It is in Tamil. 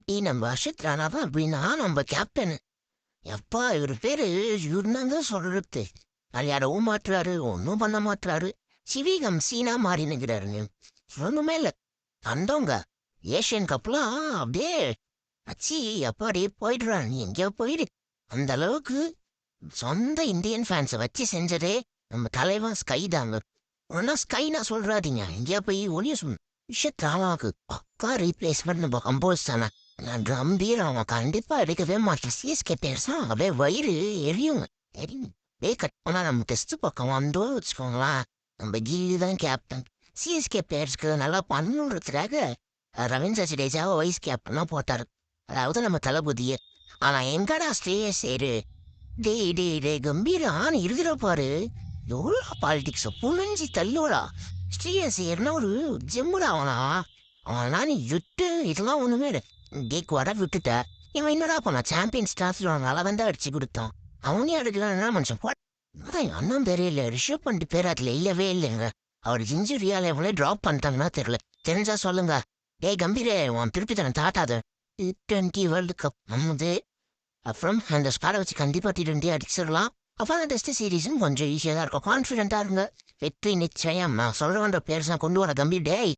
நம்ம அஷித் ராணா தான் அப்படின்னா நம்ம கேப்டன். எப்பா இவர் பேரு இவருன்னு சொல்றது. அது யாரவும் மாட்டுறாரு, ஒன்றும் பண்ண மாட்டுறாரு. சிவிகம் சீனா மாறினுங்கிறாருங்க. ஒண்ணுமே இல்லை. வந்தவங்க ஏஷியன் கப்லாம் அப்படியே அச்சி எப்பாடி போயிடுறான். நீ எங்கேயோ போயிடு. அந்த அளவுக்கு சொந்த இந்தியன் ஃபேன்ஸை வச்சு செஞ்சதே நம்ம தலைவன் ஸ்கை தாங்க. ஆனா ஸ்கை நான் சொல்றாதீங்க, எங்கேயா போய் ஒளிய சொன்ன விஷயத் ராமாவுக்கு பக்கா ரீப்ளேஸ்மெண்ட் நம்ம கம்போஸ் தானே. நான் கம்பீர் அவன் கண்டிப்பா எடுக்கவே மாட்டேன். சிஎஸ்கே பேர்ஸா அப்படியே வயிறு எரியுங்க. எரியும் கட் பண்ணா நம்ம டெஸ்ட் பக்கம் வந்தோம் வச்சுக்கோங்களேன். நம்ம கில்லி தான் கேப்டன். சிஎஸ்கே பிளேயர்ஸ்க்கு நல்லா பண்ணணுன்றதுக்காக ரவீந்திர ஜடேஜாவை வைஸ் கேப்டனா போட்டாரு. அதாவது நம்ம தளபதியே. ஆனா எங்கடா ஸ்ரேயஸ் டேய் டேய் டேய் கம்பீரா நீ இருக்கிற பாரு. எவ்வளோ பாலிடிக்ஸ் புழிஞ்சி தள்ளுவடா. ஸ்ரீயஸ் என்ன ஒரு ஜிம்முடா அவனா நீ விட்டு இதெல்லாம் ஒண்ணுமே இல்லை. கேக் வர விட்டுட்ட. இவன் என்னடா பண்ணா சாம்பியன்ஸ் டிராஃபி நல்லா வந்து அடிச்சு கொடுத்தான். அவனே அடிக்கலாம் என்ன மனுஷன் அதான் அண்ணன் தெரியல. ரிஷப் பண்ணிட்டு பேர் அதுல இல்லவே இல்லைங்க. அவர் இன்ஜுரியால எவ்வளோ ட்ராப் பண்ணிட்டாங்கன்னா தெரியல. தெரிஞ்சா சொல்லுங்க. டேய் கம்பீரே உன் திருப்பி தானே தாட்டாது. T20 world cup நம்மது. அப்புறம் அந்த ஸ்குவாடை வச்சு கண்டிப்பாக T20 அடிச்சிடலாம். அப்புறம் அந்த டெஸ்ட் சீரீஸும் கொஞ்சம் ஈஸியாக தான் இருக்கும். கான்ஃபிடென்ட்டாக இருங்க. வெற்றி நிச்சயம். நான் சொல்ல வேண்டிய பிளேயர்ஸ் நான் கொண்டு வர கம்பீர். டேய்